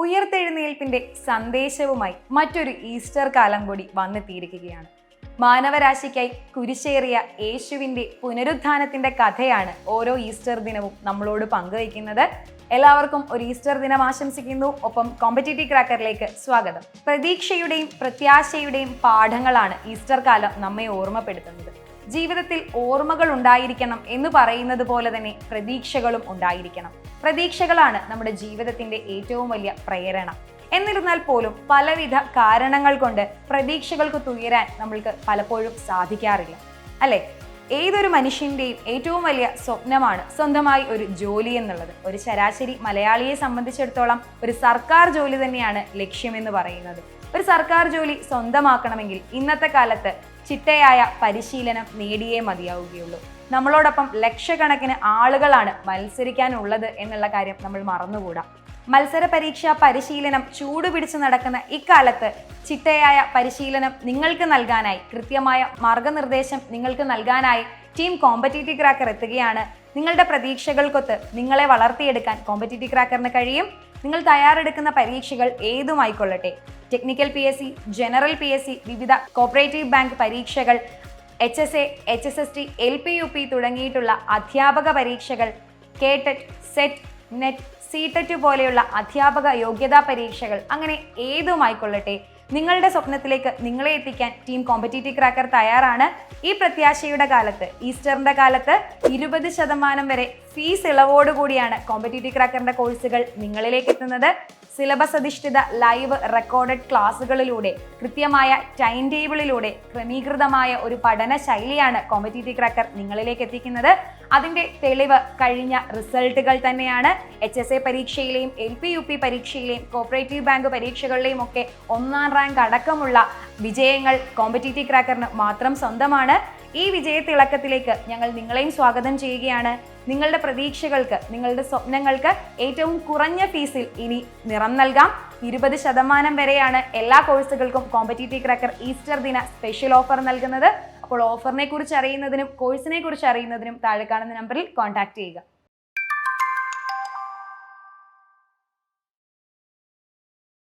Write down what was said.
ഉയർത്തെഴുന്നേൽപ്പിന്റെ സന്ദേശവുമായി മറ്റൊരു ഈസ്റ്റർ കാലം കൂടി വന്നെത്തിയിരിക്കുകയാണ്. മാനവരാശിക്കായി കുരിശേറിയ യേശുവിന്റെ പുനരുത്ഥാനത്തിന്റെ കഥയാണ് ഓരോ ഈസ്റ്റർ ദിനവും നമ്മളോട് പങ്കുവയ്ക്കുന്നത്. എല്ലാവർക്കും ഒരു ഈസ്റ്റർ ദിനം ആശംസിക്കുന്നു. ഒപ്പം കോമ്പറ്റേറ്റീവ് ക്രാക്കറിലേക്ക് സ്വാഗതം. പ്രതീക്ഷയുടെയും പ്രത്യാശയുടെയും പാഠങ്ങളാണ് ഈസ്റ്റർ കാലം നമ്മെ ഓർമ്മപ്പെടുത്തുന്നത്. ജീവിതത്തിൽ ഓർമ്മകൾ ഉണ്ടായിരിക്കണം എന്ന് പറയുന്നത് പോലെ തന്നെ പ്രതീക്ഷകളും ഉണ്ടായിരിക്കണം. പ്രതീക്ഷകളാണ് നമ്മുടെ ജീവിതത്തിന്റെ ഏറ്റവും വലിയ പ്രേരണ. എന്നിരുന്നാൽ പോലും പലവിധ കാരണങ്ങൾ കൊണ്ട് പ്രതീക്ഷകൾക്ക് തുയരാൻ നമ്മൾക്ക് പലപ്പോഴും സാധിക്കാറില്ല, അല്ലെ? ഏതൊരു മനുഷ്യന്റെയും ഏറ്റവും വലിയ സ്വപ്നമാണ് സ്വന്തമായി ഒരു ജോലി എന്നുള്ളത്. ഒരു ശരാശരി മലയാളിയെ സംബന്ധിച്ചിടത്തോളം ഒരു സർക്കാർ ജോലി തന്നെയാണ് ലക്ഷ്യമെന്ന് പറയുന്നത്. ഒരു സർക്കാർ ജോലി സ്വന്തമാക്കണമെങ്കിൽ ഇന്നത്തെ കാലത്ത് ചിട്ടയായ പരിശീലനം നേടിയേ മതിയാവുകയുള്ളൂ. നമ്മളോടൊപ്പം ലക്ഷക്കണക്കിന് ആളുകളാണ് മത്സരിക്കാനുള്ളത് എന്നുള്ള കാര്യം നമ്മൾ മറന്നുകൂടാ. മത്സര പരീക്ഷാ പരിശീലനം ചൂടുപിടിച്ച് നടക്കുന്ന ഇക്കാലത്ത് ചിട്ടയായ പരിശീലനം നിങ്ങൾക്ക് നൽകാനായി, കൃത്യമായ മാർഗനിർദ്ദേശം നിങ്ങൾക്ക് നൽകാനായി ടീം കോമ്പറ്റേറ്റീവ് ക്രാക്കർ എത്തുകയാണ്. നിങ്ങളുടെ പ്രതീക്ഷകൾക്കൊത്ത് നിങ്ങളെ വളർത്തിയെടുക്കാൻ കോമ്പറ്റേറ്റീവ് ക്രാക്കറിന് കഴിയും. നിങ്ങൾ തയ്യാറെടുക്കുന്ന പരീക്ഷകൾ ഏതുമായിക്കൊള്ളട്ടെ, ടെക്നിക്കൽ PSC, ജനറൽ PSC, വിവിധ കോപ്പറേറ്റീവ് ബാങ്ക് പരീക്ഷകൾ, HSA, HSST, LP-UP തുടങ്ങിയിട്ടുള്ള അധ്യാപക പരീക്ഷകൾ, KTET, SET, NET, CTET പോലെയുള്ള അധ്യാപക യോഗ്യതാ പരീക്ഷകൾ, അങ്ങനെ ഏതുമായിക്കൊള്ളട്ടെ, നിങ്ങളുടെ സ്വപ്നത്തിലേക്ക് നിങ്ങളെ എത്തിക്കാൻ ടീം കോമ്പറ്റേറ്റീവ് ക്രാക്കർ തയ്യാറാണ്. ഈ പ്രത്യാശയുടെ കാലത്ത്, ഈസ്റ്ററിന്റെ കാലത്ത് 20% വരെ ഫീസ് ഇളവോടുകൂടിയാണ് കോമ്പറ്റേറ്റീവ് ക്രാക്കറിന്റെ കോഴ്സുകൾ നിങ്ങളിലേക്ക് എത്തുന്നത്. സിലബസ് അധിഷ്ഠിത ലൈവ് റെക്കോർഡഡ് ക്ലാസ്സുകളിലൂടെ, കൃത്യമായ ടൈം ടേബിളിലൂടെ ക്രമീകൃതമായ ഒരു പഠന ശൈലിയാണ് കോമ്പറ്റേറ്റീവ് ക്രാക്കർ നിങ്ങളിലേക്ക് എത്തിക്കുന്നത്. അതിന്റെ തെളിവ് കഴിഞ്ഞ റിസൾട്ടുകൾ തന്നെയാണ്. HSA പരീക്ഷയിലെയും LP-UP പരീക്ഷയിലെയും കോപ്പറേറ്റീവ് ബാങ്ക് പരീക്ഷകളിലെയും ഒക്കെ 1ാം റാങ്ക് അടക്കമുള്ള വിജയങ്ങൾ കോമ്പറ്റേറ്റീവ് ക്രാക്കറിന് മാത്രം സ്വന്തമാണ്. ഈ വിജയത്തിളക്കത്തിലേക്ക് ഞങ്ങൾ നിങ്ങളെയും സ്വാഗതം ചെയ്യുകയാണ്. നിങ്ങളുടെ പ്രതീക്ഷകൾക്ക്, നിങ്ങളുടെ സ്വപ്നങ്ങൾക്ക് ഏറ്റവും കുറഞ്ഞ ഫീസിൽ ഇനി നിറം നൽകാം. 20% വരെയാണ് എല്ലാ കോഴ്സുകൾക്കും കോമ്പറ്റേറ്റീവ് ക്രാക്കർ ഈസ്റ്റർ ദിന സ്പെഷ്യൽ ഓഫർ നൽകുന്നത്. അപ്പോൾ ഓഫറിനെ കുറിച്ച് അറിയുന്നതിനും കോഴ്സിനെ കുറിച്ച് അറിയുന്നതിനും താഴെ കാണുന്ന നമ്പറിൽ കോൺടാക്ട് ചെയ്യുക.